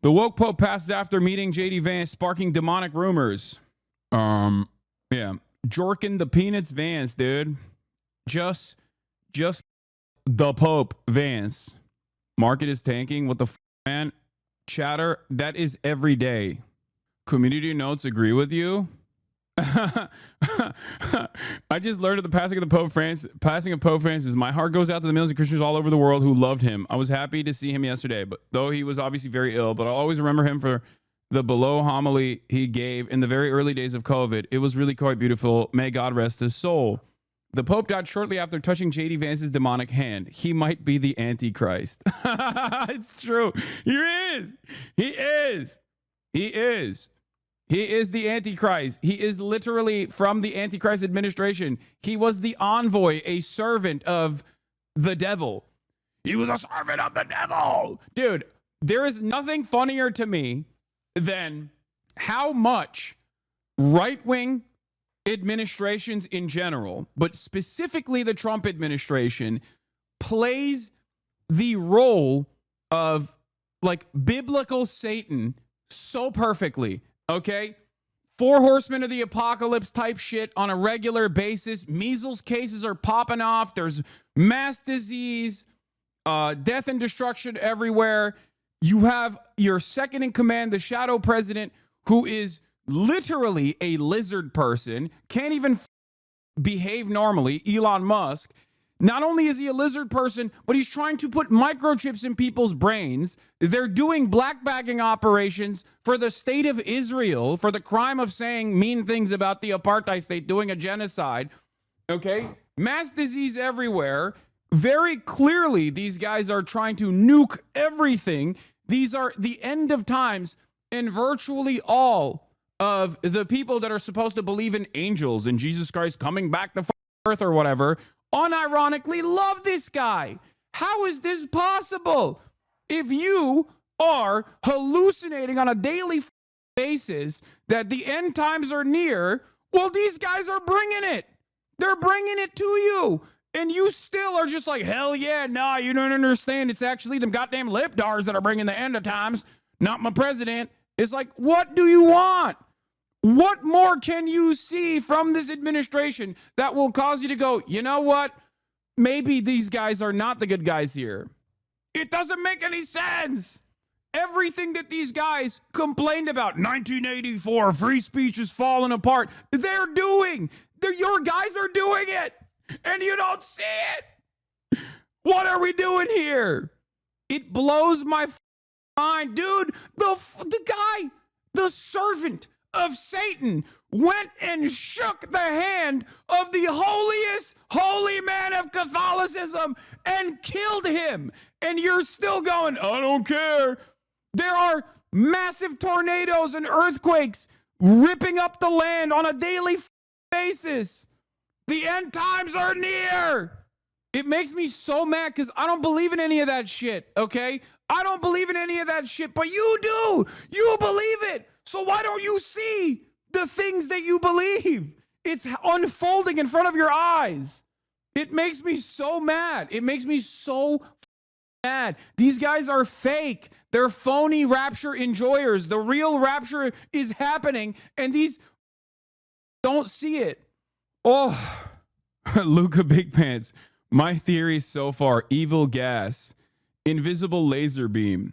The woke Pope passes after meeting JD Vance, sparking demonic rumors. Yeah. Jorkin the Peanuts Vance, dude. Just the Pope Vance. Market is tanking. What the man? Chatter, that is every day. Community notes agree with you. I just learned of the passing of Pope Francis. My heart goes out to the millions of Christians all over the world who loved him. I was happy to see him yesterday, but though he was obviously very ill, but I'll always remember him for the below homily he gave in the very early days of COVID. It was really quite beautiful. May God rest his soul. The Pope died shortly after touching JD Vance's demonic hand. He might be the Antichrist. It's true. He is. He is. He is. He is the Antichrist. He is literally from the Antichrist administration. He was the envoy, a servant of the devil. He was a servant of the devil. Dude, there is nothing funnier to me than how much right-wing administrations in general, but specifically the Trump administration, plays the role of like biblical Satan so perfectly. Okay? 4 horsemen of the apocalypse type shit on a regular basis. Measles cases are popping off. There's mass disease, death and destruction everywhere. You have your second in command, the shadow president, who is literally a lizard person, can't even behave normally, Elon Musk. Not only is he a lizard person, but he's trying to put microchips in people's brains. They're doing black bagging operations for the state of Israel for the crime of saying mean things about the apartheid state, doing a genocide. Okay? Mass disease everywhere. Very clearly, these guys are trying to nuke everything. These are the end of times, and virtually all of the people that are supposed to believe in angels and Jesus Christ coming back to earth or whatever unironically love this guy. How is this possible? If you are hallucinating on a daily basis that the end times are near, well, these guys are bringing it. They're bringing it to you. And you still are just like, hell yeah, nah, you don't understand. It's actually them goddamn lipdars that are bringing the end of times, not my president. It's like, what do you want? What more can you see from this administration that will cause you to go, you know what? Maybe these guys are not the good guys here. It doesn't make any sense. Everything that these guys complained about, 1984, free speech is falling apart, they're doing. Your guys are doing it, and you don't see it. What are we doing here? It blows my mind. Dude, the guy, the servant of Satan, went and shook the hand of the holiest holy man of Catholicism and killed him. And you're still going, I don't care. There are massive tornadoes and earthquakes ripping up the land on a daily basis. The end times are near. It makes me so mad because I don't believe in any of that shit, okay? I don't believe in any of that shit, but you do. You believe it. So why don't you see the things that you believe? It's unfolding in front of your eyes. It makes me so mad. It makes me so mad. These guys are fake. They're phony rapture enjoyers. The real rapture is happening, and these don't see it. Oh, Luca Big Pants. My theory so far, evil gas, invisible laser beam.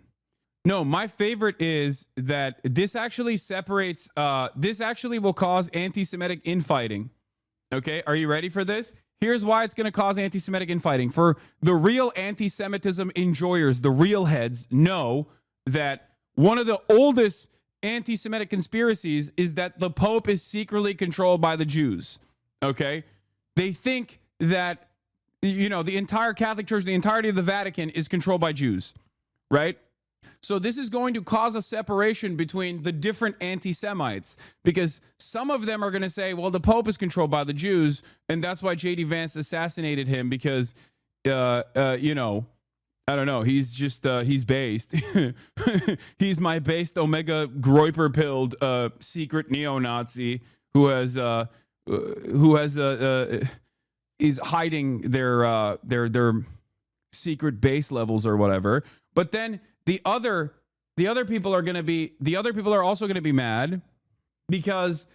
No, my favorite is that this actually separates, this actually will cause anti-Semitic infighting. Okay, are you ready for this? Here's why it's going to cause anti-Semitic infighting. For the real anti-Semitism enjoyers, the real heads know that one of the oldest anti-Semitic conspiracies is that the Pope is secretly controlled by the Jews. Okay? They think that, you know, the entire Catholic Church, the entirety of the Vatican is controlled by Jews, right? So this is going to cause a separation between the different anti-Semites, because some of them are going to say, well, the Pope is controlled by the Jews, and that's why J.D. Vance assassinated him, because, you know, I don't know, he's just, he's based. He's my based Omega Groiper-pilled secret neo-Nazi who is hiding their secret base levels or whatever. But then the other the other people are also going to be mad because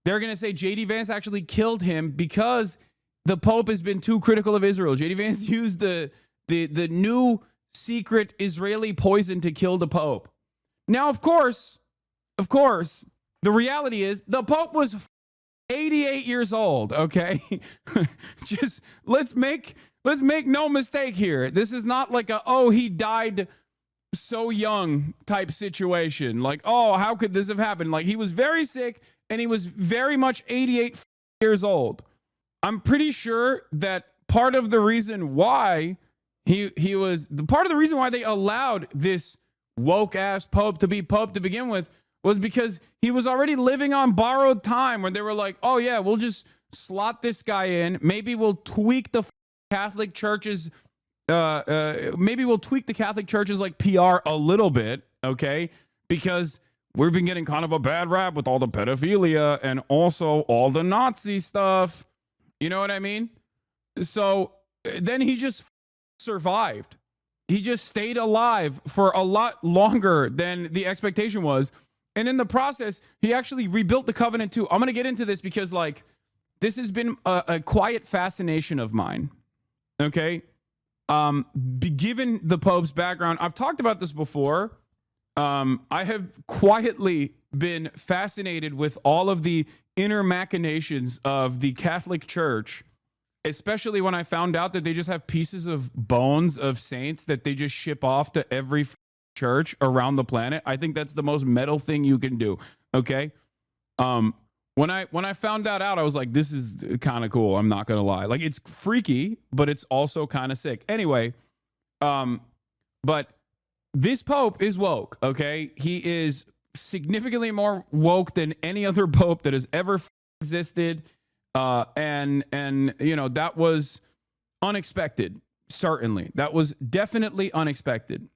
they're going to say JD Vance actually killed him because the Pope has been too critical of Israel. JD Vance used the new secret Israeli poison to kill the Pope. Now, of course, the reality is the Pope was 88 years old, okay? Just let's make no mistake here. This is not like he died so young type situation. Like, oh, how could this have happened? Like, he was very sick and he was very much 88 years old. I'm pretty sure that part of the reason why part of the reason why they allowed this woke ass Pope to be Pope to begin with was because he was already living on borrowed time when they were like, oh yeah, we'll just slot this guy in. Maybe we'll tweak the Catholic Church's like PR a little bit, okay? Because we've been getting kind of a bad rap with all the pedophilia and also all the Nazi stuff. You know what I mean? So then he just survived. He just stayed alive for a lot longer than the expectation was. And in the process, he actually rebuilt the covenant too. I'm going to get into this because like this has been a quiet fascination of mine. Okay? Given the Pope's background, I've talked about this before. I have quietly been fascinated with all of the inner machinations of the Catholic Church, especially when I found out that they just have pieces of bones of saints that they just ship off to every church around the planet. I think that's the most metal thing you can do. Okay. When I found that out, I was like, this is kind of cool. I'm not going to lie. Like, it's freaky, but it's also kind of sick. Anyway, but this Pope is woke. Okay. He is significantly more woke than any other Pope that has ever existed. And you know, that was unexpected. Certainly. That was definitely unexpected.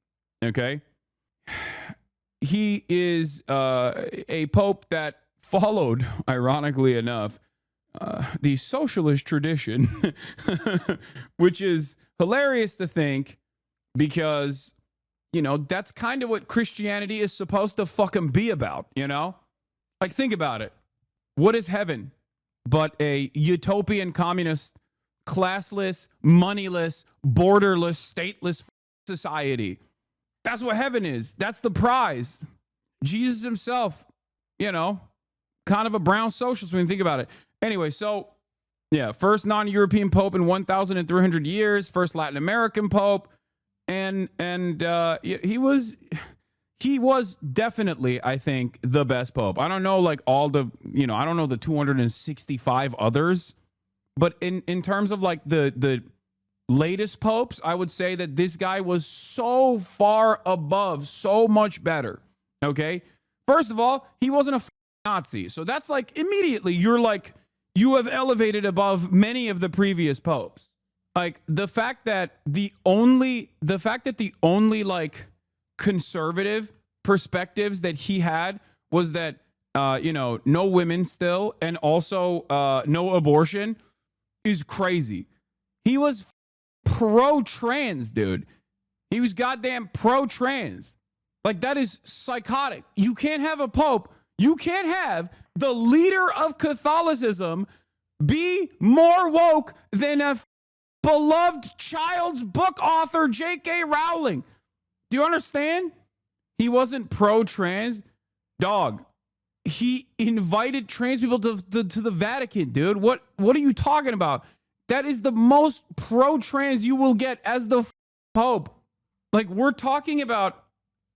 Okay. He is a Pope that followed, ironically enough, the socialist tradition, which is hilarious to think because, you know, that's kind of what Christianity is supposed to fucking be about, you know? Like, think about it. What is heaven but a utopian communist, classless, moneyless, borderless, stateless society? That's what heaven is. That's the prize. Jesus himself, you know, kind of a brown socialist when you think about it. Anyway, so yeah, first non-European Pope in 1,300 years, first Latin American Pope, and he was definitely, I think, the best Pope. I don't know, like all the, you know, I don't know the 265 others, but in terms of like the latest popes, I would say that this guy was so far above, so much better. Okay, first of all, he wasn't a Nazi, so that's like immediately you're like, you have elevated above many of the previous popes. Like the fact that the only like conservative perspectives that he had was that you know, no women still, and also no abortion is crazy. He was pro-trans, dude. He was goddamn pro-trans. Like, that is psychotic. You can't have a pope. You can't have the leader of Catholicism be more woke than a beloved child's book author, J.K. Rowling. Do you understand? He wasn't pro-trans. Dog, he invited trans people to the Vatican, dude. What are you talking about? That is the most pro-trans you will get as the Pope. Like, we're talking about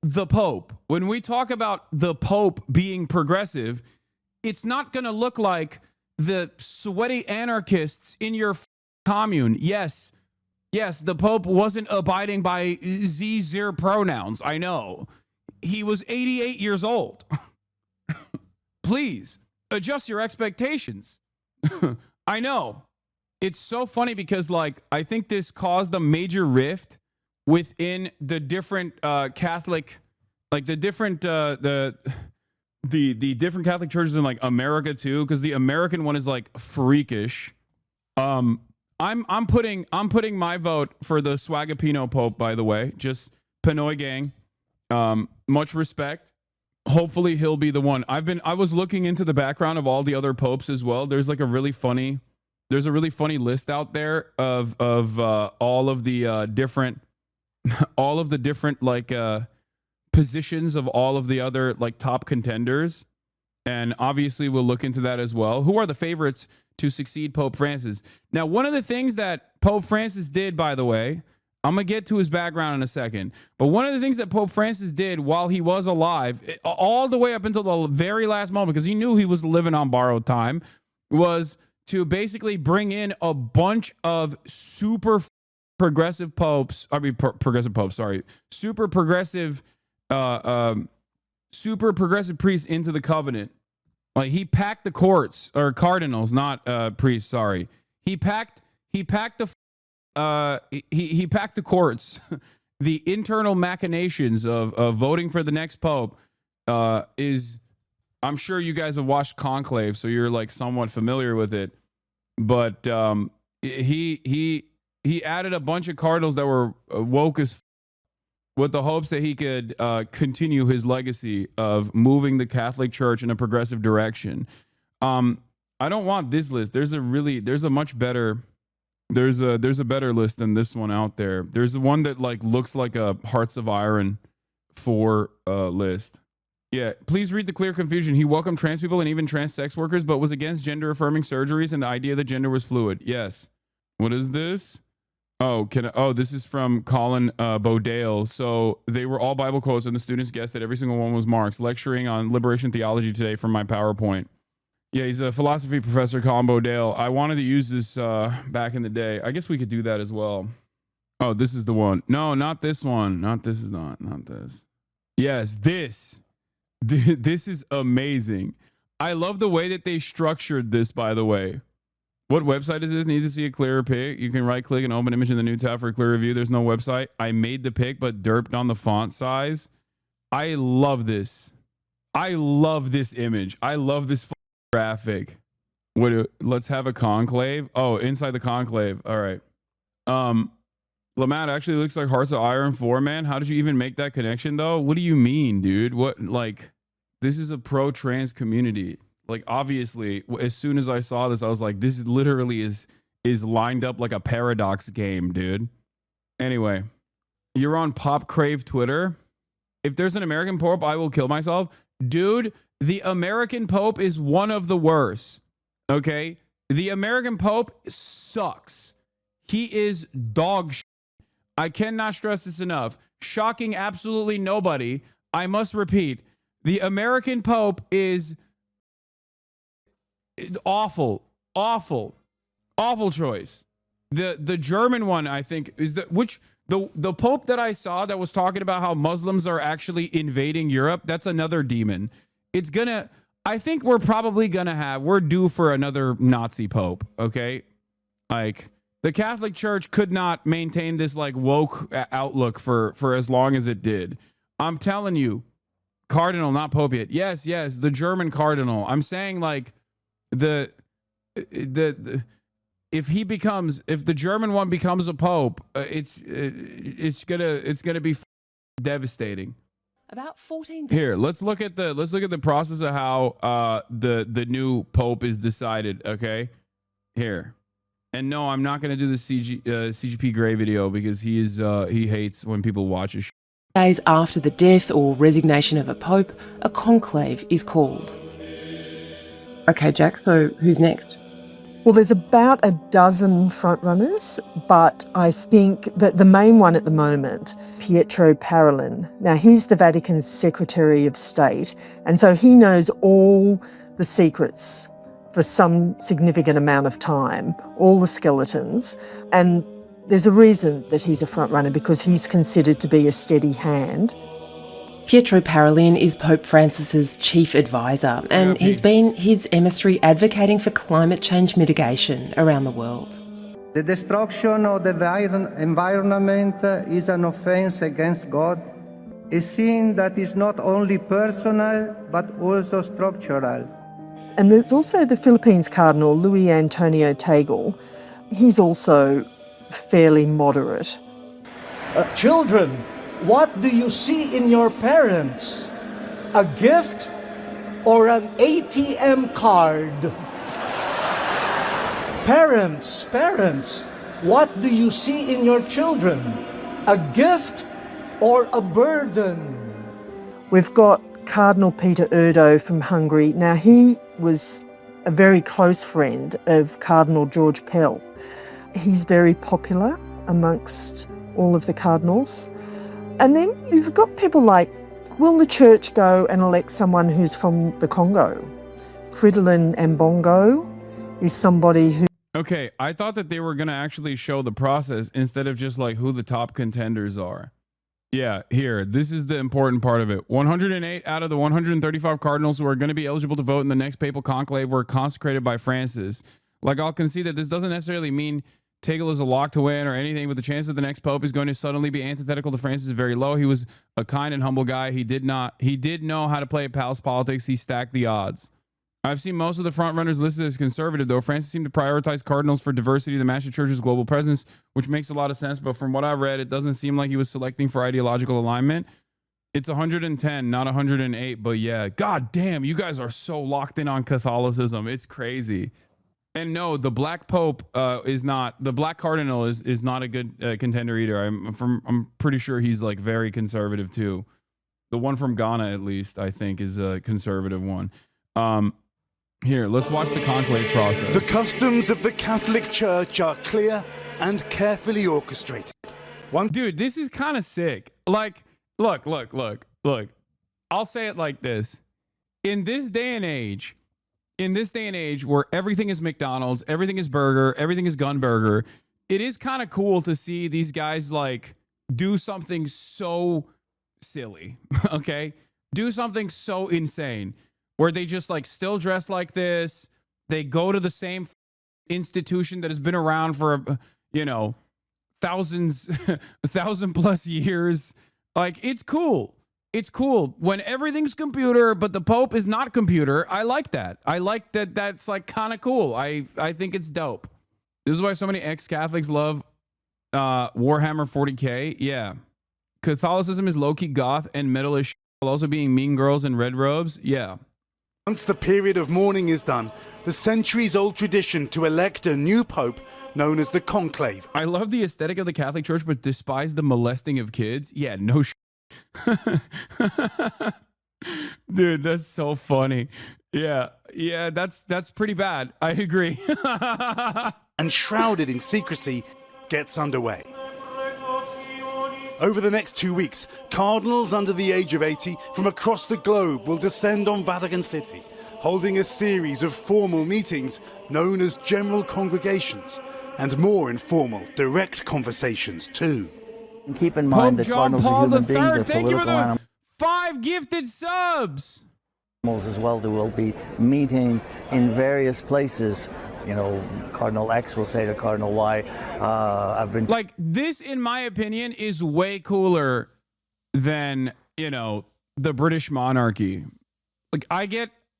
the Pope. When we talk about the Pope being progressive, it's not going to look like the sweaty anarchists in your commune. Yes, the Pope wasn't abiding by Z-zero pronouns. I know. He was 88 years old. Please, adjust your expectations. I know. It's so funny because, like, I think this caused a major rift within the different Catholic, like the different the different Catholic churches in like America too, because the American one is like freakish. I'm putting my vote for the Swagapino Pope, by the way, just Pinoy gang. Much respect. Hopefully he'll be the one. I was looking into the background of all the other popes as well. There's a really funny list out there of all of the different like positions of all of the other like top contenders. And obviously we'll look into that as well. Who are the favorites to succeed Pope Francis? Now, one of the things that Pope Francis did, by the way, I'm going to get to his background in a second, but one of the things that Pope Francis did while he was alive, all the way up until the very last moment, because he knew he was living on borrowed time, was to basically bring in a bunch of super progressive popes, super progressive priests into the covenant. Like, he packed the courts, or cardinals, not priests, sorry. He packed the courts. The internal machinations of voting for the next pope is, I'm sure you guys have watched Conclave, so you're like somewhat familiar with it. But he added a bunch of cardinals that were woke as with the hopes that he could continue his legacy of moving the Catholic Church in a progressive direction. I don't want this list. There's a better list than this one out there. There's the one that like looks like a Hearts of Iron 4 list. Yeah, please read the clear confusion. He welcomed trans people and even trans sex workers, but was against gender affirming surgeries and the idea that gender was fluid. Yes. What is this? This is from Colin Bodale. So they were all Bible quotes, and the students guessed that every single one was Marx. Lecturing on liberation theology today from my PowerPoint. Yeah, he's a philosophy professor, Colin Bodale. I wanted to use this back in the day. I guess we could do that as well. Oh, this is the one. No, not this one. Not this. Yes, this. This is amazing. I love the way that they structured this, by the way. What website is this? Need to see a clearer pic? You can right click and open image in the new tab for a clear review. There's no website. I made the pic, but derped on the font size. I love this. I love this image. I love this graphic. Let's have a conclave. Oh, inside the conclave. All right. Lamat actually looks like Hearts of Iron 4, man. How did you even make that connection, though? What do you mean, dude? What, like, this is a pro-trans community. Like, obviously, as soon as I saw this, I was like, this literally is lined up like a paradox game, dude. Anyway, you're on Pop Crave Twitter. If there's an American Pope, I will kill myself. Dude, the American Pope is one of the worst. Okay? The American Pope sucks. He is dog shit. I cannot stress this enough. Shocking absolutely nobody. I must repeat, the American Pope is awful choice. The German one, I think, is the Pope that I saw that was talking about how Muslims are actually invading Europe. That's another demon. I think we're due for another Nazi Pope. Okay. Like, the Catholic Church could not maintain this like woke outlook for as long as it did. I'm telling you, Cardinal, not Pope yet. Yes, the German Cardinal. I'm saying, like, if the German one becomes a pope, it's gonna be devastating. About 14. Here, let's look at the process of how the new pope is decided. Okay, here, and no, I'm not gonna do the CGP Grey video because he hates when people watch his. Days after the death or resignation of a pope, a conclave is called. Okay, Jack, so who's next? Well, there's about a dozen frontrunners, but I think that the main one at the moment, Pietro Parolin. Now, he's the Vatican's Secretary of State, and so he knows all the secrets for some significant amount of time, all the skeletons, and there's a reason that he's a frontrunner because he's considered to be a steady hand. Pietro Parolin is Pope Francis's chief advisor, and he's been his emissary advocating for climate change mitigation around the world. The destruction of the environment is an offense against God, a sin that is not only personal but also structural. And there's also the Philippines Cardinal, Luis Antonio Tagle. He's also fairly moderate. Children, what do you see in your parents? A gift or an ATM card? Parents, what do you see in your children? A gift or a burden? We've got Cardinal Peter Erdo from Hungary. Now, he was a very close friend of Cardinal George Pell. He's very popular amongst all of the cardinals. And then you've got people like, will the church go and elect someone who's from the Congo? Fridolin Ambongo is somebody who... Okay, I thought that they were going to actually show the process instead of just like who the top contenders are. Yeah, here, this is the important part of it. 108 out of the 135 cardinals who are going to be eligible to vote in the next papal conclave were consecrated by Francis. Like, I'll concede that this doesn't necessarily mean Tegel is a lock to win or anything, but the chance that the next pope is going to suddenly be antithetical to Francis is very low. He was a kind and humble guy. He did know how to play palace politics. He stacked the odds. I've seen most of the frontrunners listed as conservative, though. Francis seemed to prioritize cardinals for diversity of the Master Church's global presence, which makes a lot of sense. But from what I read, it doesn't seem like he was selecting for ideological alignment. It's 110, not 108. But yeah, god damn, you guys are so locked in on Catholicism. It's crazy. And no, the black pope is not, the black cardinal is not a good contender either. I'm pretty sure he's like very conservative too. The one from Ghana, at least, I think, is a conservative one. Here, let's watch the conclave process. The customs of the Catholic Church are clear and carefully orchestrated. Dude, this is kind of sick. Like, look. I'll say it like this. In this day and age where everything is McDonald's, everything is burger, everything is gun burger, it is kind of cool to see these guys like do something so silly, okay? Do something so insane where they just like still dress like this. They go to the same institution that has been around for, thousands, 1,000 plus years. Like, it's cool. It's cool when everything's computer, but the Pope is not computer. I like that. I like that. That's like kind of cool. I think it's dope. This is why so many ex-Catholics love Warhammer 40K. Yeah. Catholicism is low-key goth and metal as while also being mean girls in red robes. Yeah. Once the period of mourning is done, the centuries-old tradition to elect a new pope known as the conclave. I love the aesthetic of the Catholic Church, but despise the molesting of kids. Yeah, no Dude, that's so funny. Yeah, that's pretty bad. I agree. And shrouded in secrecy gets underway. Over the next 2 weeks, cardinals under the age of 80 from across the globe will descend on Vatican City, holding a series of formal meetings known as general congregations, and more informal, direct conversations too. And keep in mind that cardinals are human beings, they're thank you for political the animals 5 gifted subs. as well. They will be meeting in various places. Cardinal X will say to Cardinal Y, I've been... Like, this, in my opinion, is way cooler than, the British monarchy. Like, I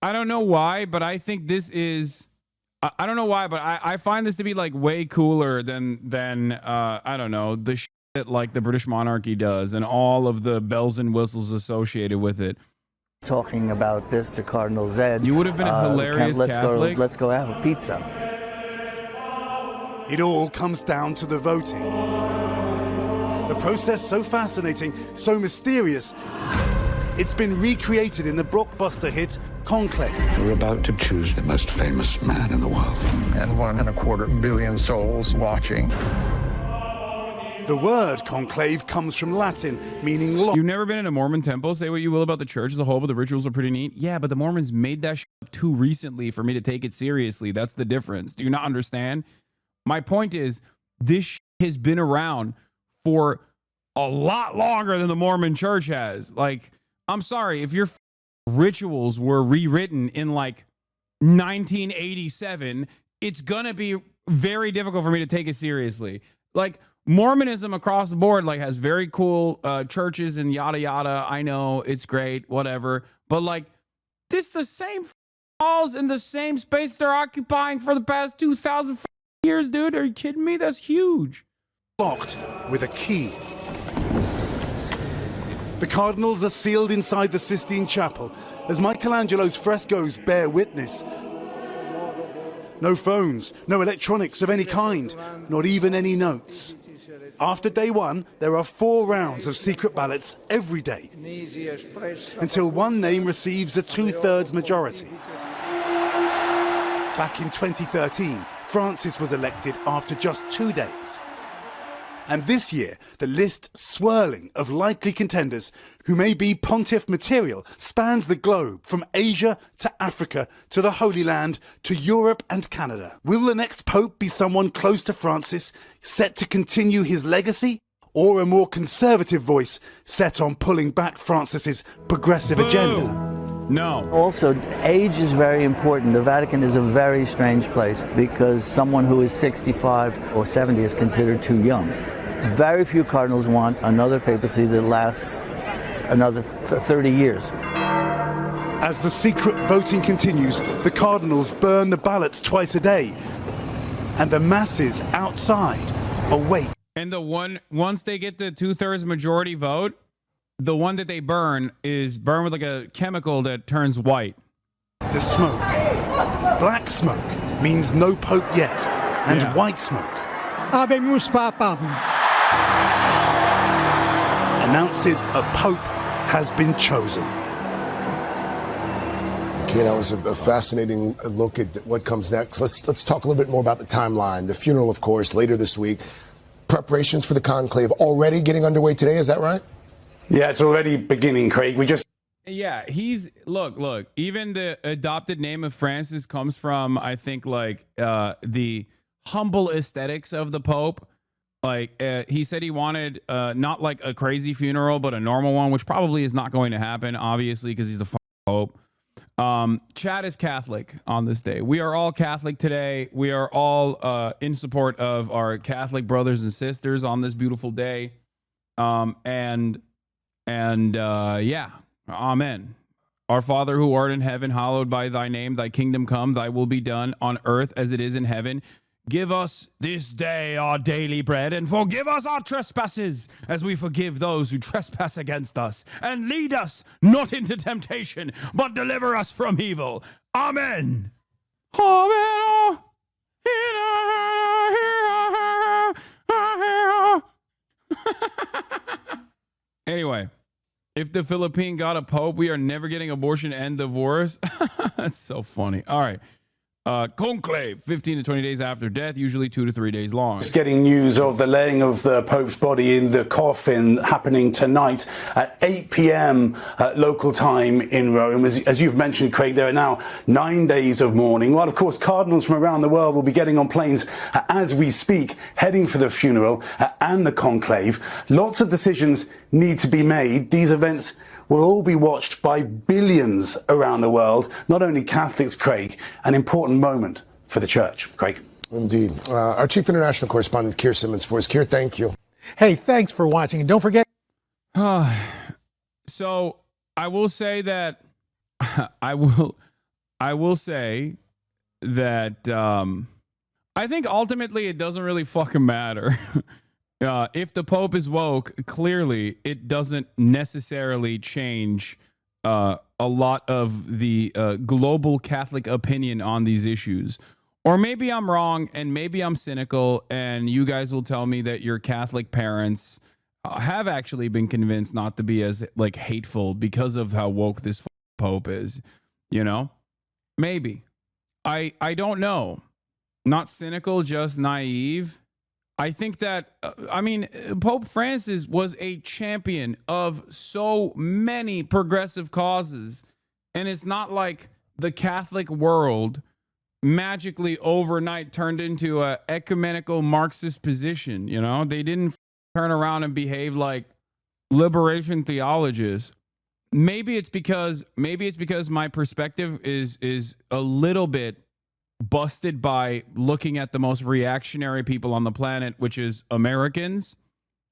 don't know why, but I think this is... I don't know why, but I find this to be, like, way cooler than I don't know, the shit that, like, the British monarchy does and all of the bells and whistles associated with it. Talking about this to Cardinal Zed. You would have been a hilarious Catholic. Let's go have a pizza. It all comes down to the voting. The process so fascinating, so mysterious, it's been recreated in the blockbuster hit Conclave. We're about to choose the most famous man in the world. And 1.25 billion souls watching. The word conclave comes from Latin, meaning long. You've never been in a Mormon temple? Say what you will about the church as a whole, but the rituals are pretty neat. Yeah, but the Mormons made that up too recently for me to take it seriously. That's the difference. Do you not understand? My point is, this has been around for a lot longer than the Mormon church has. Like, I'm sorry, if your rituals were rewritten in like 1987, it's gonna be very difficult for me to take it seriously. Like, Mormonism across the board like has very cool churches and yada yada. I know it's great, whatever. But like, this the same walls in the same space they're occupying for the past 2,000 years, dude. Are you kidding me? That's huge. Locked with a key. The cardinals are sealed inside the Sistine Chapel, as Michelangelo's frescoes bear witness. No phones, no electronics of any kind, not even any notes. After day one, there are 4 rounds of secret ballots every day, until one name receives a 2/3 majority. Back in 2013, Francis was elected after just 2 days. And this year, the list swirling of likely contenders who may be pontiff material spans the globe from Asia to Africa to the Holy Land to Europe and Canada. Will the next pope be someone close to Francis, set to continue his legacy, or a more conservative voice set on pulling back Francis's progressive agenda? No. Also, age is very important. The Vatican is a very strange place because someone who is 65 or 70 is considered too young. Very few cardinals want another papacy that lasts another 30 years. As the secret voting continues, the cardinals burn the ballots twice a day, and the masses outside await. And once they get the 2/3 majority vote, the one that they burn is burned with like a chemical that turns white. The smoke. Black smoke means no pope yet, and white smoke Habemus Papam announces a pope has been chosen. Okay, that was a fascinating look at what comes next. Let's talk a little bit more about the timeline. The funeral, of course, later this week. Preparations for the conclave already getting underway today, is that right? Yeah, it's already beginning, Craig. Yeah, look, even the adopted name of Francis comes from, I think, like the humble aesthetics of the Pope. Like he said he wanted not like a crazy funeral, but a normal one, which probably is not going to happen, obviously, because he's the Pope. Chad is Catholic on this day. We are all Catholic today. We are all in support of our Catholic brothers and sisters on this beautiful day. Yeah, amen. Our Father who art in heaven, hallowed by thy name, thy kingdom come, thy will be done on earth as it is in heaven. Give us this day our daily bread, and forgive us our trespasses, as we forgive those who trespass against us. And lead us not into temptation, but deliver us from evil. Amen. Amen. Anyway, if the Philippine got a pope, we are never getting abortion and divorce. That's so funny. All right. Conclave, 15 to 20 days after death, usually 2 to 3 days long. Just getting news of the laying of the Pope's body in the coffin happening tonight at 8 p.m. Local time in Rome. As you've mentioned, Craig, there are now 9 days of mourning. While, of course, cardinals from around the world will be getting on planes as we speak, heading for the funeral and the conclave. Lots of decisions need to be made. These events will all be watched by billions around the world, not only Catholics, Craig, an important moment for the church. Craig. Indeed. Our chief international correspondent, Keir Simmons, for us. Keir, thank you. Hey, thanks for watching. And don't forget. So I will say that I will say that I think ultimately it doesn't really fucking matter. If the Pope is woke, clearly it doesn't necessarily change a lot of the global Catholic opinion on these issues. Or maybe I'm wrong and maybe I'm cynical and you guys will tell me that your Catholic parents have actually been convinced not to be as like hateful because of how woke this Pope is, you know? Maybe. I don't know. Not cynical, just naive. I think that, Pope Francis was a champion of so many progressive causes. And it's not like the Catholic world magically overnight turned into a ecumenical Marxist position. You know, they didn't turn around and behave like liberation theologists. Maybe it's because my perspective is a little bit busted by looking at the most reactionary people on the planet, which is Americans.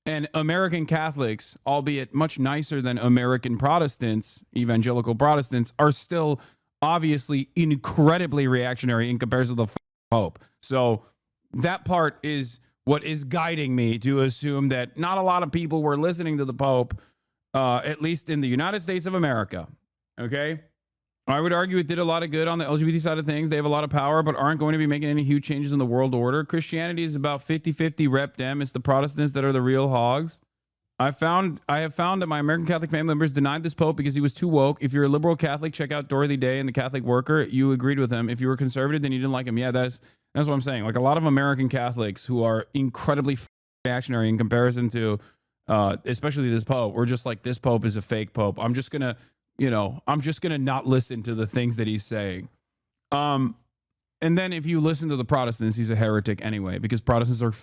And American Catholics, albeit much nicer than American Protestants, evangelical Protestants, are still obviously incredibly reactionary in comparison to the Pope. So that part is what is guiding me to assume that not a lot of people were listening to the Pope at least in the United States of America. Okay? I would argue it did a lot of good on the LGBT side of things. They have a lot of power, but aren't going to be making any huge changes in the world order. Christianity is about 50-50 rep dem. It's the Protestants that are the real hogs. I have found that my American Catholic family members denied this Pope because he was too woke. If you're a liberal Catholic, check out Dorothy Day and the Catholic Worker. You agreed with him. If you were conservative, then you didn't like him. Yeah, that's what I'm saying. Like a lot of American Catholics who are incredibly reactionary in comparison to, especially this Pope, we're just like, this Pope is a fake Pope. I'm just gonna not listen to the things that he's saying. And then if you listen to the Protestants, he's a heretic anyway, because Protestants are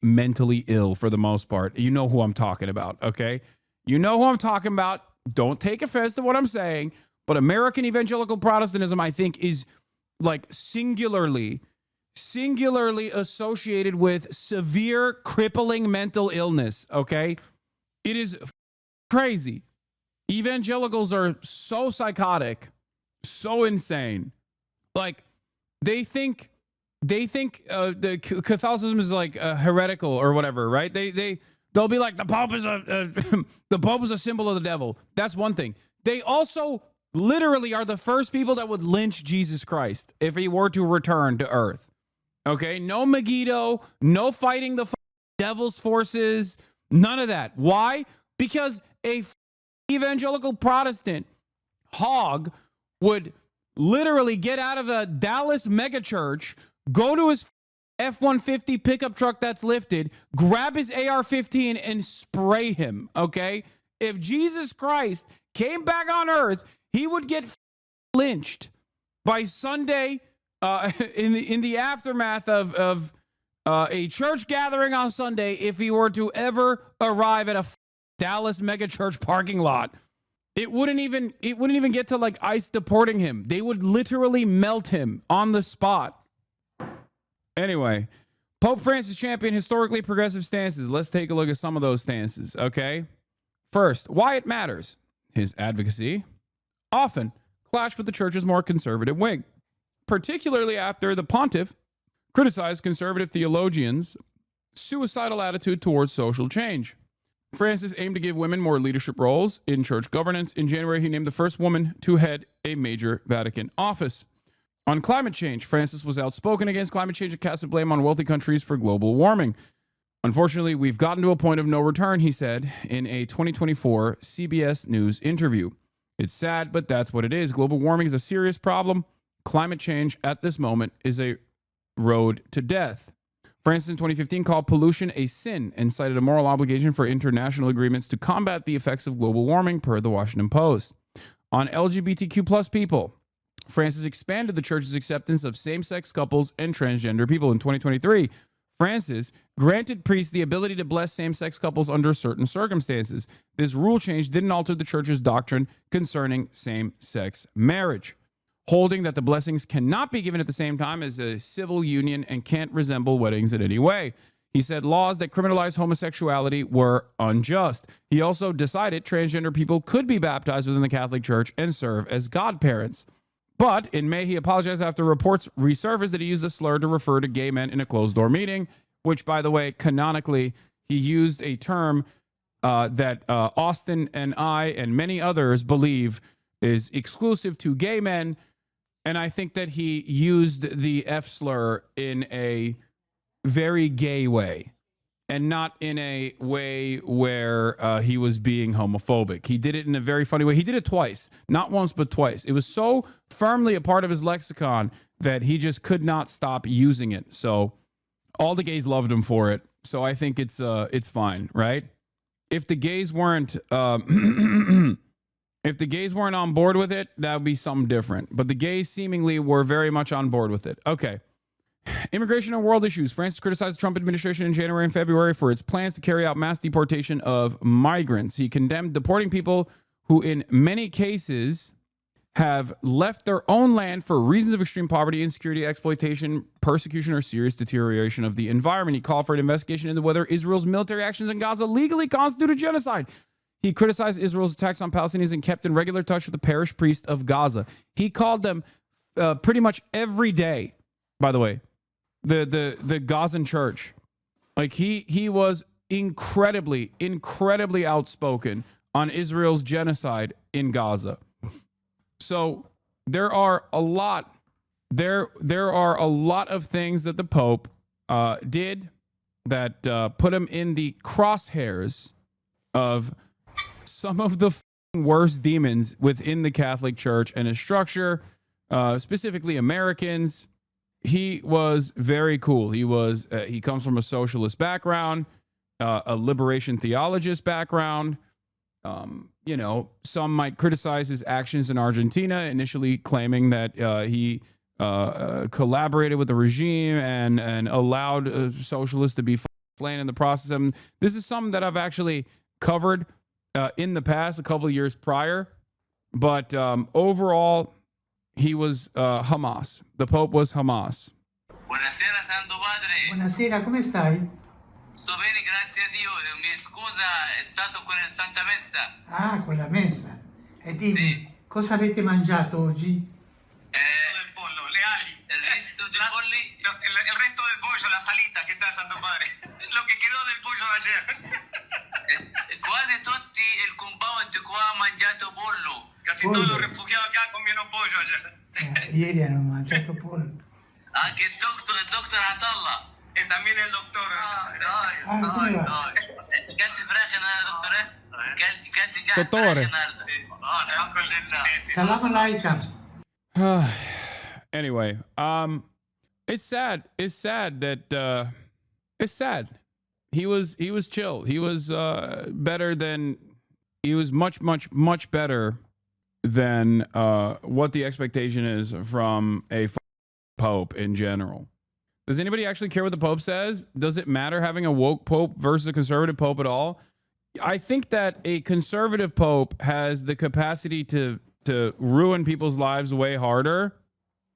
mentally ill for the most part. You know who I'm talking about, okay? You know who I'm talking about. Don't take offense to what I'm saying, but American evangelical Protestantism, I think, is like singularly associated with severe, crippling mental illness, okay? It is crazy. Evangelicals are so psychotic, so insane. Like, they think the Catholicism is like heretical or whatever, right? They'll be like, the Pope is a symbol of the devil. That's one thing. They also literally are the first people that would lynch Jesus Christ if he were to return to earth. Okay, no Megiddo, no fighting the devil's forces, none of that. Why? Because a evangelical Protestant hog would literally get out of a Dallas megachurch, go to his F-150 pickup truck that's lifted, grab his AR-15 and spray him, okay? If Jesus Christ came back on earth, he would get lynched by Sunday in the aftermath of a church gathering on Sunday if he were to ever arrive at a Dallas megachurch parking lot. It wouldn't even get to like ICE deporting him. They would literally melt him on the spot. Anyway, Pope Francis championed historically progressive stances. Let's take a look at some of those stances, okay? First, why it matters. His advocacy often clashed with the church's more conservative wing, particularly after the pontiff criticized conservative theologians' suicidal attitude towards social change. Francis aimed to give women more leadership roles in church governance. In January, he named the first woman to head a major Vatican office. On climate change, Francis was outspoken against climate change and cast the blame on wealthy countries for global warming. Unfortunately, we've gotten to a point of no return, he said in a 2024 CBS News interview. It's sad, but that's what it is. Global warming is a serious problem. Climate change at this moment is a road to death. Francis in 2015 called pollution a sin and cited a moral obligation for international agreements to combat the effects of global warming, per the Washington Post. On LGBTQ plus people, Francis expanded the church's acceptance of same-sex couples and transgender people. In 2023, Francis granted priests the ability to bless same-sex couples under certain circumstances. This rule change didn't alter the church's doctrine concerning same-sex marriage, holding that the blessings cannot be given at the same time as a civil union and can't resemble weddings in any way. He said laws that criminalize homosexuality were unjust. He also decided transgender people could be baptized within the Catholic Church and serve as godparents. But in May, he apologized after reports resurfaced that he used a slur to refer to gay men in a closed-door meeting, which, by the way, canonically, he used a term that Austin and I and many others believe is exclusive to gay men. And I think that he used the F slur in a very gay way and not in a way where he was being homophobic. He did it in a very funny way. He did it twice, not once, but twice. It was so firmly a part of his lexicon that he just could not stop using it. So all the gays loved him for it. So I think it's fine, right? If the gays weren't if the gays weren't on board with it, that would be something different. But the gays seemingly were very much on board with it. Okay. Immigration and world issues. Francis criticized the Trump administration in January and February for its plans to carry out mass deportation of migrants. He condemned deporting people who, in many cases, have left their own land for reasons of extreme poverty, insecurity, exploitation, persecution, or serious deterioration of the environment. He called for an investigation into whether Israel's military actions in Gaza legally constituted genocide. He criticized Israel's attacks on Palestinians and kept in regular touch with the parish priest of Gaza. He called them pretty much every day, by the way, the Gazan church. Like he was incredibly outspoken on Israel's genocide in Gaza. So there are a lot of things that the Pope did that put him in the crosshairs of some of the worst demons within the Catholic Church and its structure, specifically Americans. He was very cool. He comes from a socialist background, a liberation theologist background. You know, some might criticize his actions in Argentina, initially claiming that he collaborated with the regime and allowed socialists to be slain in the process. And this is something that I've actually covered in the past, a couple of years prior. But overall, he was Hamas. The Pope was Hamas. Buonasera, Santo Padre. Buonasera, come stai? Sto bene, grazie a Dio. Mi scusa, è stato con la Santa Messa. Ah, con la messa. E dimmi, sì. Cosa avete mangiato oggi? Del pollo, le ali. El resto del pollo. El resto del pollo, la salita, che tal, Santo Padre? Lo che quedò del pollo de ayer. Quasi tutti il compound qua ha mangiato pollo. Casi pollo. Todos los refugiados acá comieron pollo ayer. Ieri hanno mangiato pollo. Anche il doctor Atallah. E también el doctor. كلت فراخ النهارده دكتور؟ كلت Dottore. Salam alaikum. Anyway, it's sad. It's sad that it's sad. He was chill. He was better than he was much better than what the expectation is from a pope in general. Does anybody actually care what the Pope says? Does it matter having a woke Pope versus a conservative Pope at all? I think that a conservative Pope has the capacity to ruin people's lives way harder,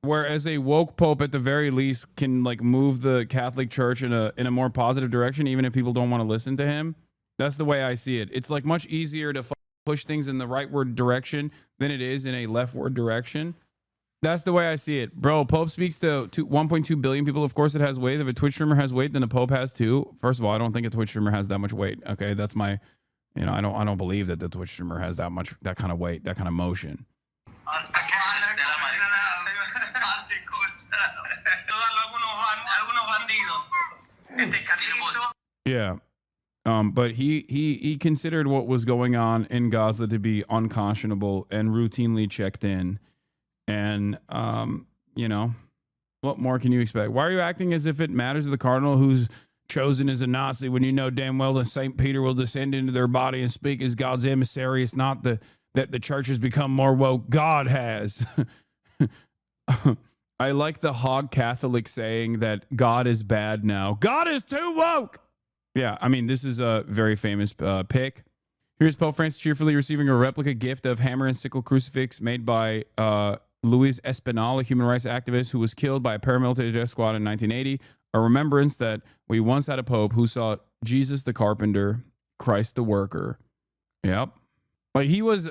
whereas a woke Pope at the very least can like move the Catholic Church in a more positive direction, even if people don't want to listen to him. That's the way I see it. It's like much easier to push things in the rightward direction than it is in a leftward direction. That's the way I see it. Bro, Pope speaks to 1.2 billion people. Of course it has weight. If a Twitch streamer has weight, then the Pope has too. First of all, I don't think a Twitch streamer has that much weight. Okay, that's my, you know, I don't believe that the Twitch streamer has that kind of weight, that kind of motion. Yeah. But he considered what was going on in Gaza to be unconscionable and routinely checked in. And, you know, what more can you expect? Why are you acting as if it matters to the cardinal who's chosen as a Nazi when you know damn well that St. Peter will descend into their body and speak as God's emissary? It's not that the church has become more woke. God has. I like the hog Catholic saying that God is bad now. God is too woke. Yeah, I mean, this is a very famous pic. Here's Pope Francis cheerfully receiving a replica gift of hammer and sickle crucifix made by Luis Espinal, a human rights activist who was killed by a paramilitary death squad in 1980. A remembrance that we once had a pope who saw Jesus the carpenter, Christ the worker. Yep. Like he was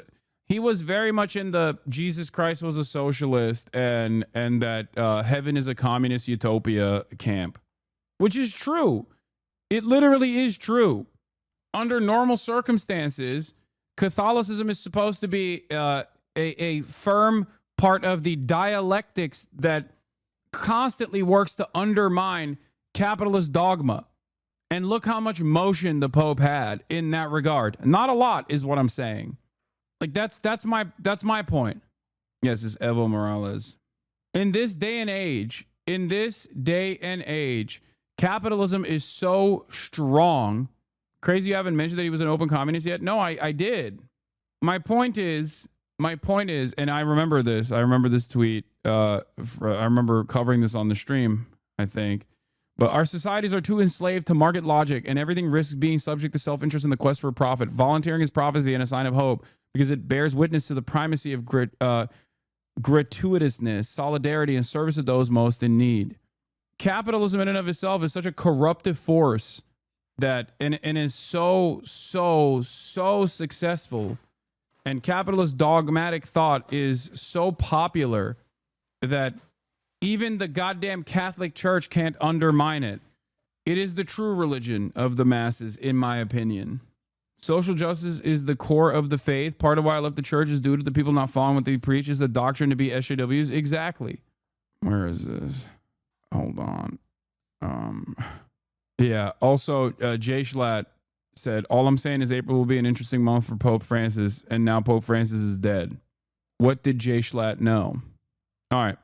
very much in the Jesus Christ was a socialist and that heaven is a communist utopia camp, which is true. It literally is true. Under normal circumstances, Catholicism is supposed to be a firm part of the dialectics that constantly works to undermine capitalist dogma. And look how much motion the Pope had in that regard. Not a lot is what I'm saying. Like that's my point. Yes, it's Evo Morales. In this day and age, capitalism is so strong. Crazy you haven't mentioned that he was an open communist yet? No, I did. My point is, and I remember this. I remember this tweet. I remember covering this on the stream, I think. But our societies are too enslaved to market logic, and everything risks being subject to self-interest in the quest for profit. Volunteering is prophecy and a sign of hope because it bears witness to the primacy of gratuitousness, solidarity, and service of those most in need. Capitalism in and of itself is such a corruptive force that and is so successful, and capitalist dogmatic thought is so popular that even the goddamn Catholic Church can't undermine it. It is the true religion of the masses, in my opinion. Social justice is the core of the faith. Part of why I left the church is due to the people not following what they preach is the doctrine to be SJWs. Exactly. Where is this? Hold on. Yeah. Also, Jay Schlatt said, all I'm saying is April will be an interesting month for Pope Francis, and now Pope Francis is dead. What did Jay Schlatt know? All right.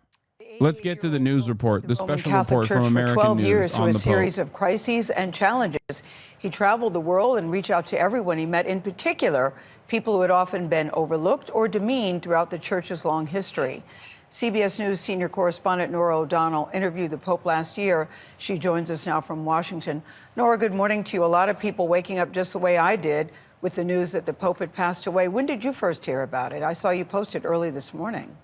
Let's get to the news report, the special report from American for 12 News years on through a the series Pope. of crises and challenges. He traveled the world and reached out to everyone he met, in particular, people who had often been overlooked or demeaned throughout the church's long history. CBS News senior correspondent Nora O'Donnell interviewed the Pope last year. She joins us now from Washington. Nora, good morning to you. A lot of people waking up just the way I did with the news that the Pope had passed away. When did you first hear about it? I saw you posted early this morning.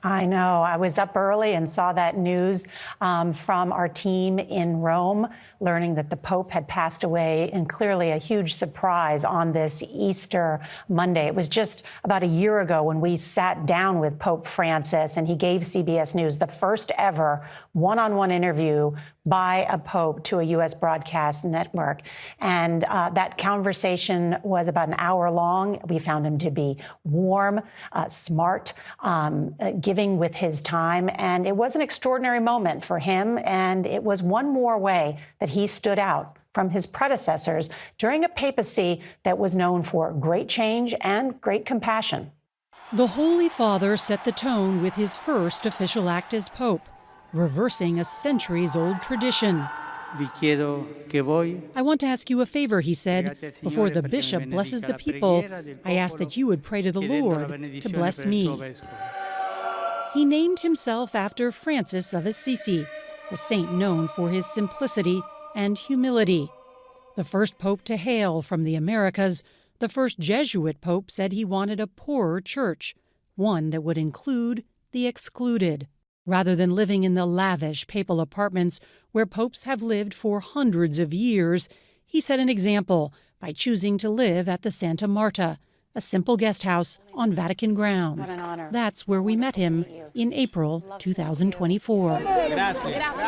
I know. I was up early and saw that news from our team in Rome, learning that the Pope had passed away, and clearly a huge surprise on this Easter Monday. It was just about a year ago when we sat down with Pope Francis, and he gave CBS News the first ever one-on-one interview by a pope to a U.S. broadcast network. And that conversation was about an hour long. We found him to be warm, smart, giving with his time. And it was an extraordinary moment for him. And it was one more way that he stood out from his predecessors during a papacy that was known for great change and great compassion. The Holy Father set the tone with his first official act as Pope, reversing a centuries-old tradition. I want to ask you a favor, he said. Before the bishop blesses the people, I ask that you would pray to the Lord to bless me. He named himself after Francis of Assisi, a saint known for his simplicity and humility. The first pope to hail from the Americas, the first Jesuit pope said he wanted a poorer church, one that would include the excluded. Rather than living in the lavish papal apartments where popes have lived for hundreds of years, he set an example by choosing to live at the Santa Marta, a simple guest house on Vatican grounds. That's where we met him in April 2024.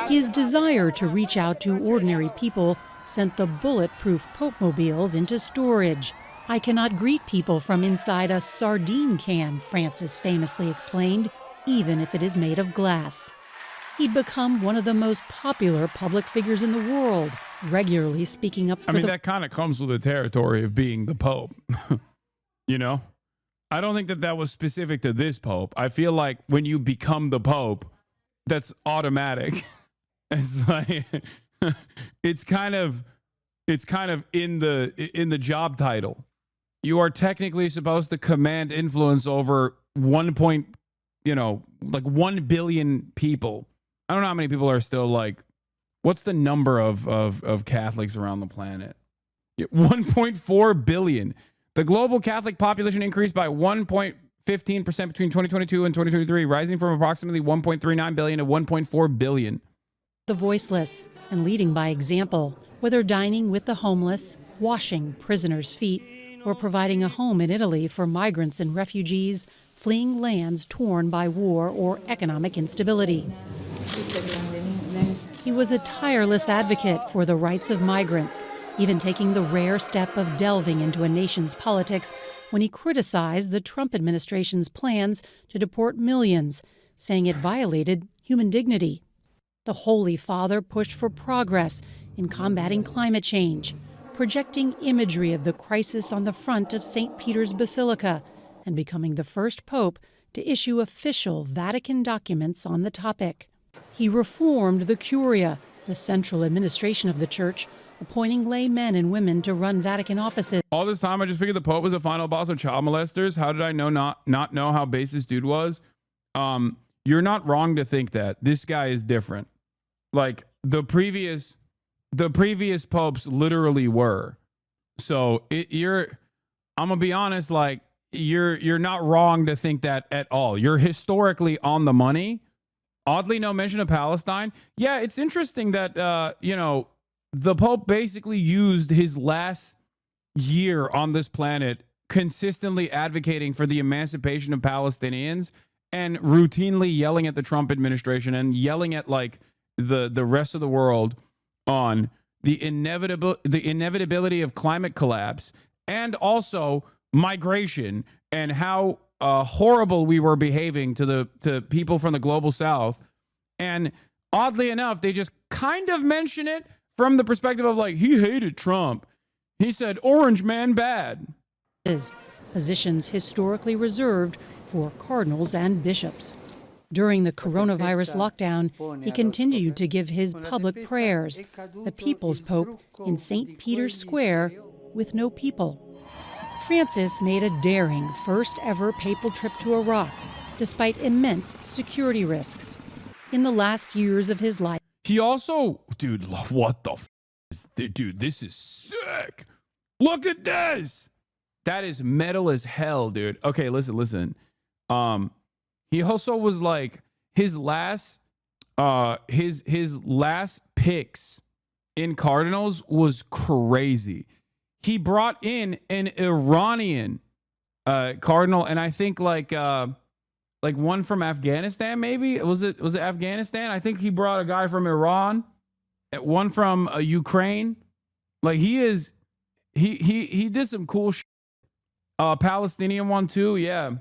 His desire to reach out to ordinary people sent the bulletproof Pope-mobiles into storage. I cannot greet people from inside a sardine can, Francis famously explained, even if it is made of glass. He'd become one of the most popular public figures in the world, regularly speaking up for that kind of comes with the territory of being the Pope. You know? I don't think that was specific to this Pope. I feel like when you become the Pope, that's automatic. It's like it's kind of in the job title. You are technically supposed to command influence over 1 billion people. I don't know how many people are still like, what's the number of Catholics around the planet? 1.4 billion. The global Catholic population increased by 1.15% between 2022 and 2023, rising from approximately 1.39 billion to 1.4 billion. the voiceless and leading by example, whether dining with the homeless, washing prisoners' feet, or providing a home in Italy for migrants and refugees fleeing lands torn by war or economic instability. He was a tireless advocate for the rights of migrants, even taking the rare step of delving into a nation's politics when he criticized the Trump administration's plans to deport millions, saying it violated human dignity. The Holy Father pushed for progress in combating climate change, projecting imagery of the crisis on the front of St. Peter's Basilica, and becoming the first pope to issue official Vatican documents on the topic. He reformed the Curia, the central administration of the Church, appointing lay men and women to run Vatican offices. All this time, I just figured the Pope was the final boss of child molesters. How did I not know how base this dude was? You're not wrong to think that. This guy is different. Like, the previous popes literally were. So I'm gonna be honest, like, you're not wrong to think that at all. You're historically on the money. Oddly, no mention of Palestine. Yeah, it's interesting that the Pope basically used his last year on this planet consistently advocating for the emancipation of Palestinians and routinely yelling at the Trump administration and yelling at like the rest of the world on the inevitability of climate collapse and also migration and how horrible we were behaving to people from the global south. And oddly enough, they just kind of mention it from the perspective of like, he hated Trump. He said, orange man bad. Positions historically reserved for cardinals and bishops. During the coronavirus lockdown, he continued to give his public prayers, the People's Pope in St. Peter's Square with no people. Francis made a daring first ever papal trip to Iraq, despite immense security risks. In the last years of his life, he also, dude, what the dude, this is sick. Look at this. That is metal as hell, dude. Okay, listen. He also was like his last picks in Cardinals was crazy. He brought in an Iranian Cardinal, and I think like one from Afghanistan, maybe. Was it Afghanistan? I think he brought a guy from Iran, one from Ukraine. Like he did some cool shit. Palestinian one too, yeah.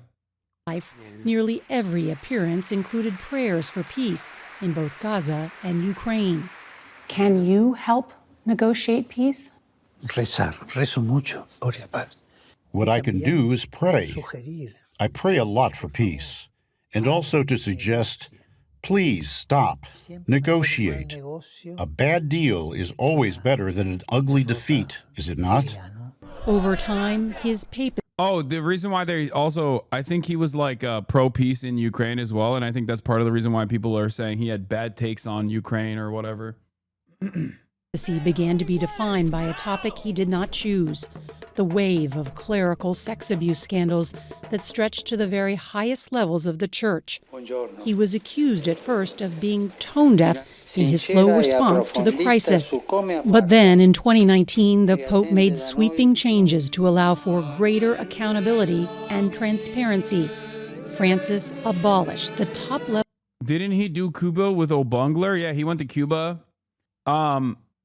Nearly every appearance included prayers for peace in both Gaza and Ukraine. Can you help negotiate peace? Rezo mucho por la paz. What I can do is pray. I pray a lot for peace, and also to suggest, please stop, negotiate. A bad deal is always better than an ugly defeat, is it not? Over time, his papacy. Oh, the reason why they also, I think he was like pro-peace in Ukraine as well, and I think that's part of the reason why people are saying he had bad takes on Ukraine or whatever. Began to be defined by a topic he did not choose, the wave of clerical sex abuse scandals that stretched to the very highest levels of the church. He was accused at first of being tone deaf in his slow response to the crisis. But then in 2019, the Pope made sweeping changes to allow for greater accountability and transparency. Francis abolished the top level. Didn't he do Cuba with O'Bungler? Yeah, he went to Cuba.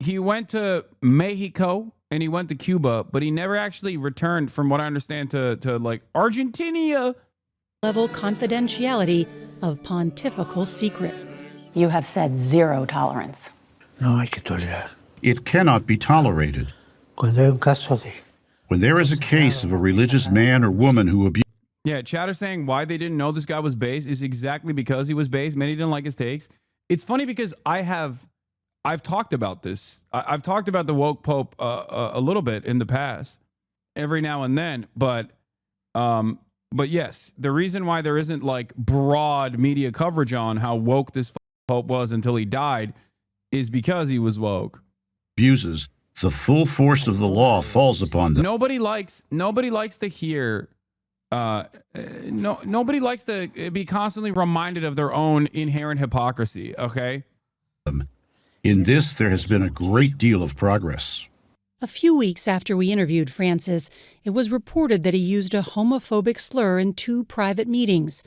He went to Mexico and he went to Cuba, but he never actually returned, from what I understand, to like Argentina. Level confidentiality of pontifical secret. You have said zero tolerance. No hay que tolerar. It cannot be tolerated. When there is a case of a religious man or woman who abused. Yeah, chatter saying why they didn't know this guy was based is exactly because he was based. Many didn't like his takes. It's funny because I've talked about this. I've talked about the woke pope a little bit in the past, every now and then. But yes, the reason why there isn't like broad media coverage on how woke this pope was until he died is because he was woke. Abuses, the full force of the law falls upon them. Nobody likes to hear. Nobody likes to be constantly reminded of their own inherent hypocrisy. Okay. In this, there has been a great deal of progress. A few weeks after we interviewed Francis, it was reported that he used a homophobic slur in 2 private meetings.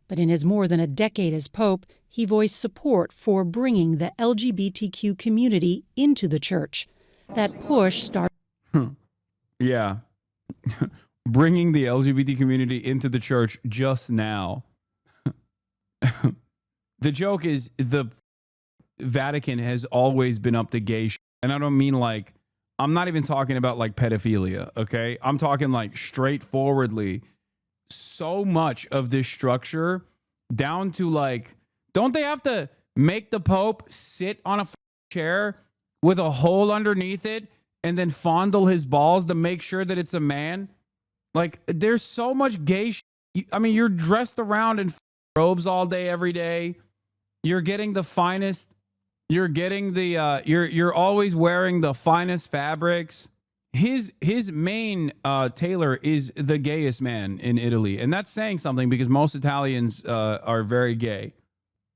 But in his more than a decade as Pope, he voiced support for bringing the LGBTQ community into the church. That push started. Yeah. Bringing the LGBT community into the church just now. The joke is the Vatican has always been up to gay shit. And I don't mean like, I'm not even talking about like pedophilia, okay? I'm talking like straightforwardly. So much of this structure down to like, don't they have to make the Pope sit on a chair with a hole underneath it and then fondle his balls to make sure that it's a man? Like, there's so much gay shit. I mean, you're dressed around in robes all day, every day. You're getting the finest. You're getting the, you're always wearing the finest fabrics. His main tailor is the gayest man in Italy. And that's saying something because most Italians are very gay.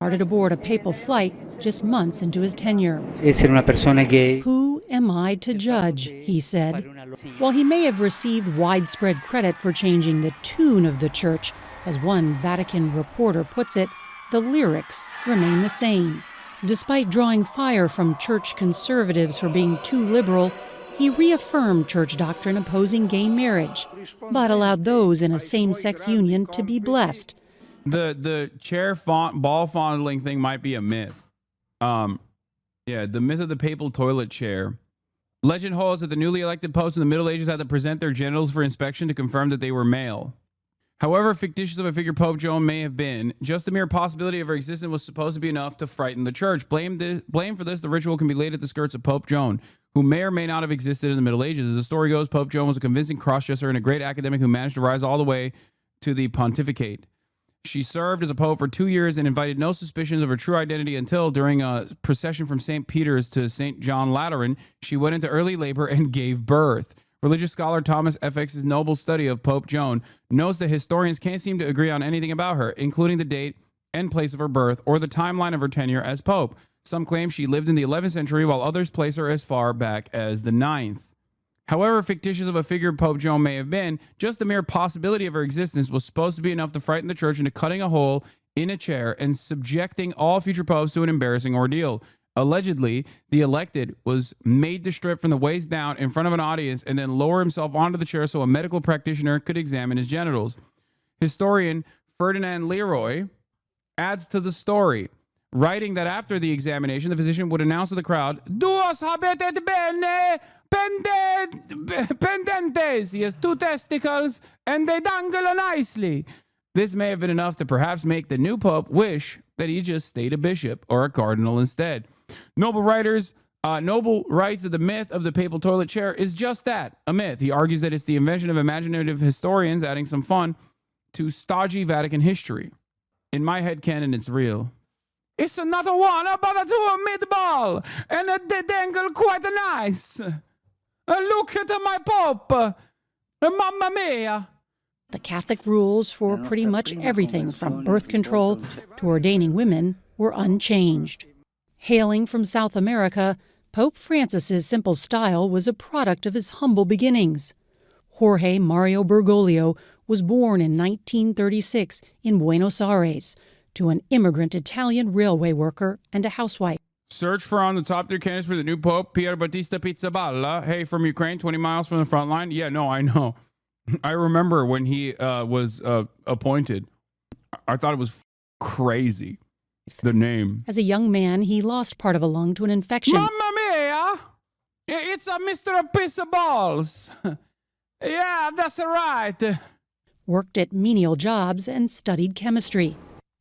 Started aboard a papal flight just months into his tenure. Who am I to judge, he said. While he may have received widespread credit for changing the tune of the church, as one Vatican reporter puts it, the lyrics remain the same. Despite drawing fire from church conservatives for being too liberal, He reaffirmed church doctrine opposing gay marriage, but allowed those in a same-sex union to be blessed. The chair ball fondling thing might be a myth. Yeah, the myth of the papal toilet chair. Legend holds that the newly elected popes in the Middle Ages had to present their genitals for inspection to confirm that they were male. However fictitious of a figure Pope Joan may have been, just the mere possibility of her existence was supposed to be enough to frighten the church. Blame for this, the ritual can be laid at the skirts of Pope Joan, who may or may not have existed in the Middle Ages. As the story goes, Pope Joan was a convincing crossdresser and a great academic who managed to rise all the way to the pontificate. She served as a pope for 2 years and invited no suspicions of her true identity until, during a procession from St. Peter's to St. John Lateran, she went into early labor and gave birth. Religious scholar Thomas F.X's noble study of Pope Joan notes that historians can't seem to agree on anything about her, including the date and place of her birth or the timeline of her tenure as pope. Some claim she lived in the 11th century, while others place her as far back as the 9th. However fictitious of a figure Pope Joan may have been, just the mere possibility of her existence was supposed to be enough to frighten the church into cutting a hole in a chair and subjecting all future popes to an embarrassing ordeal. Allegedly, the elected was made to strip from the waist down in front of an audience and then lower himself onto the chair so a medical practitioner could examine his genitals. Historian Ferdinand Leroy adds to the story, writing that after the examination, the physician would announce to the crowd, "Duos habetet bene pendentes." He has 2 testicles and they dangle nicely. This may have been enough to perhaps make the new pope wish that he just stayed a bishop or a cardinal instead. Noble writes that the myth of the papal toilet chair is just that, a myth. He argues that it's the invention of imaginative historians adding some fun to stodgy Vatican history. In my headcanon, it's real. It's another one about a 2 meatball and they dangle quite nice. Look at my pope. Mamma mia. The Catholic rules for pretty much everything from birth control to ordaining women were unchanged. Hailing from South America, Pope Francis's simple style was a product of his humble beginnings. Jorge Mario Bergoglio was born in 1936 in Buenos Aires to an immigrant Italian railway worker and a housewife. Search for on the top 3 candidates for the new pope, Pier Battista Pizzaballa. Hey, from Ukraine, 20 miles from the front line. Yeah, no, I know. I remember when he was appointed. I thought it was crazy, the name. As a young man, he lost part of a lung to an infection. Mamma mia! It's a Mr. Pissaballs. Yeah, that's right. Worked at menial jobs and studied chemistry.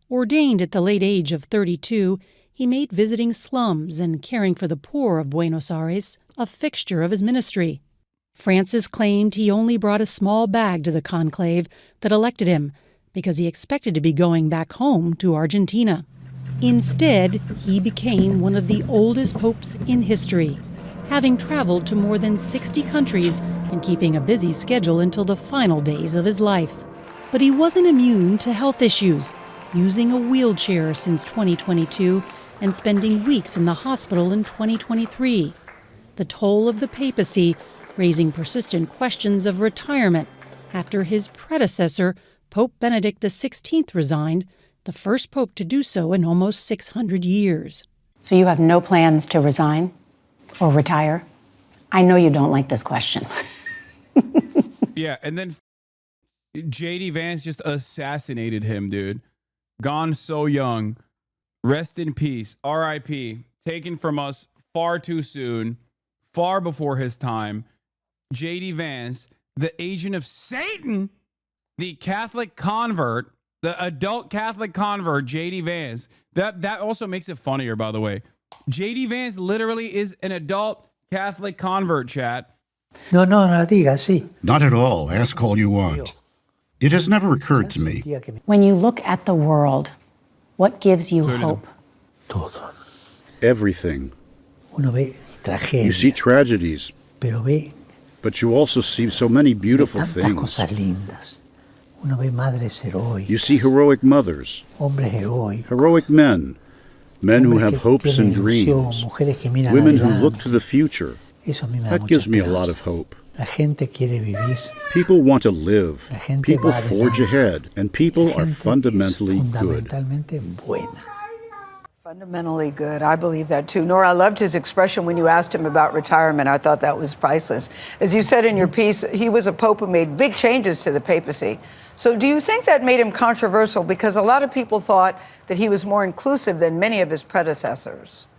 Ordained at the late age of 32, he made visiting slums and caring for the poor of Buenos Aires a fixture of his ministry. Francis claimed he only brought a small bag to the conclave that elected him because he expected to be going back home to Argentina. Instead, he became one of the oldest popes in history, having traveled to more than 60 countries and keeping a busy schedule until the final days of his life. But he wasn't immune to health issues, using a wheelchair since 2022 and spending weeks in the hospital in 2023. The toll of the papacy raising persistent questions of retirement after his predecessor, Pope Benedict XVI, resigned, the first pope to do so in almost 600 years. So you have no plans to resign or retire? I know you don't like this question. Yeah, and then J.D. Vance just assassinated him, dude. Gone so young. Rest in peace. R.I.P. Taken from us far too soon, far before his time. J.D. Vance, the agent of Satan, the Catholic convert, the adult Catholic convert, J.D. Vance. That also makes it funnier, by the way. J.D. Vance literally is an adult Catholic convert, chat. No diga así. Not at all. Ask all you want. It has never occurred to me. When you look at the world, what gives you hope? Todo. Everything. Uno ve tragedia. You see tragedies, Pero ve but you also see so many beautiful tantas things. cosas lindas. Uno ve madres heroicas. You see heroic mothers, Hombres heroicos. heroic men, men who Hombres have que hopes and tienen ilusión, dreams, mujeres que miran women who adelante. look to the future. Eso a mí me da That mucha gives me a lot esperanza. of hope. La gente quiere vivir. People want to live. La gente People va forge adelante. ahead, and people La are gente fundamentally es good. fundamentalmente buena. Fundamentally good. I believe that too. Nora, I loved his expression when you asked him about retirement. I thought that was priceless. As you said in your piece, he was a pope who made big changes to the papacy. So do you think that made him controversial? Because a lot of people thought that he was more inclusive than many of his predecessors.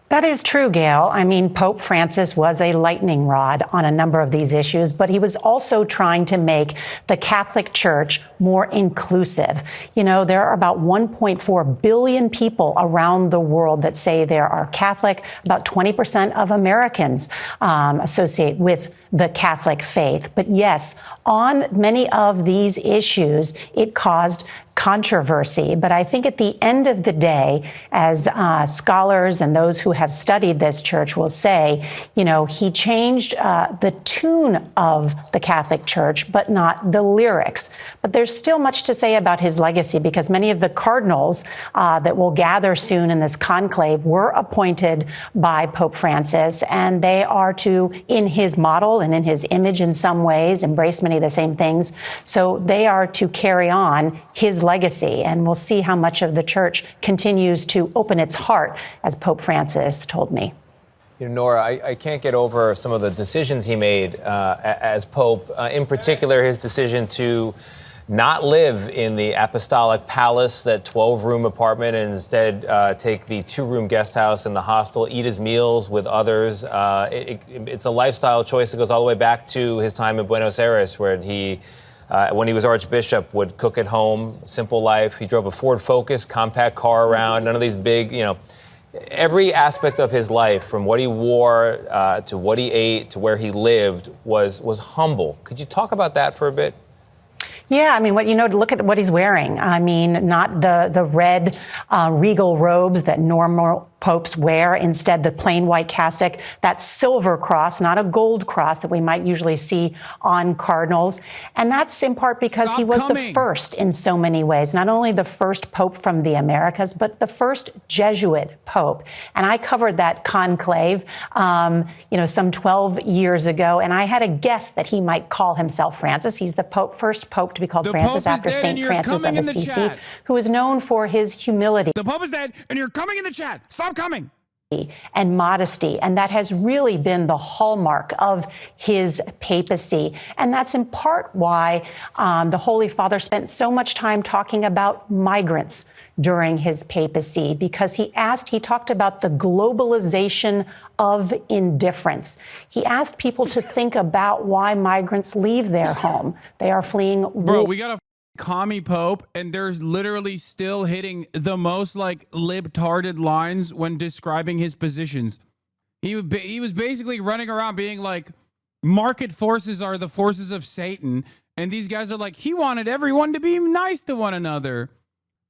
That is true, Gail. I mean, Pope Francis was a lightning rod on a number of these issues, but he was also trying to make the Catholic Church more inclusive. You know, there are about 1.4 billion people around the world that say they are Catholic. About 20% of Americans associate with the Catholic faith. But yes, on many of these issues, it caused controversy. But I think at the end of the day, as scholars and those who have studied this church will say, you know, he changed the tune of the Catholic Church, but not the lyrics. But there's still much to say about his legacy, because many of the cardinals that will gather soon in this conclave were appointed by Pope Francis, and they are to, in his model and in his image in some ways, embrace many of the same things. So they are to carry on his legacy, and we'll see how much of the church continues to open its heart, as Pope Francis told me. You know, Nora, I can't get over some of the decisions he made as Pope, in particular his decision to not live in the apostolic palace, that 12-room apartment, and instead take the 2-room guest house in the hostel, eat his meals with others. It's a lifestyle choice that goes all the way back to his time in Buenos Aires, where he when he was Archbishop, would cook at home, simple life. He drove a Ford Focus, compact car around, none of these big, you know, every aspect of his life, from what he wore to what he ate to where he lived, was humble. Could you talk about that for a bit? Yeah, I mean, look at what he's wearing. I mean, not the red regal robes that normal popes wear. Instead, the plain white cassock, that silver cross, not a gold cross that we might usually see on cardinals. And that's in part because he was the first in so many ways, not only the first pope from the Americas, but the first Jesuit pope. And I covered that conclave, some 12 years ago, and I had a guess that he might call himself Francis. He's the first pope to be called Francis after St. Francis of Assisi, who is known for his humility. The Pope is dead, and you're coming in the chat. Stop coming. And modesty. And that has really been the hallmark of his papacy. And that's in part why the Holy Father spent so much time talking about migrants during his papacy, because he talked about the globalization of indifference. He asked people to think about why migrants leave their home. They are fleeing. Bro, we got a commie pope, and there's literally still hitting the most like libtarded lines when describing his positions. He was basically running around being like, market forces are the forces of Satan, and these guys are like, he wanted everyone to be nice to one another.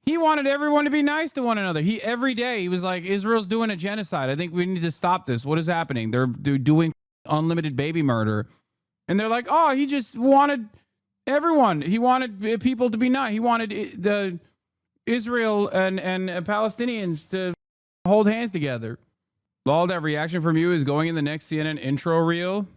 He wanted everyone to be nice to one another. Every day he was like, Israel's doing a genocide. I think we need to stop this. What is happening? They're doing unlimited baby murder. And they're like, oh, he just wanted everyone. He wanted people to be nice. He wanted the Israel and Palestinians to hold hands together. All that reaction from you is going in the next CNN intro reel.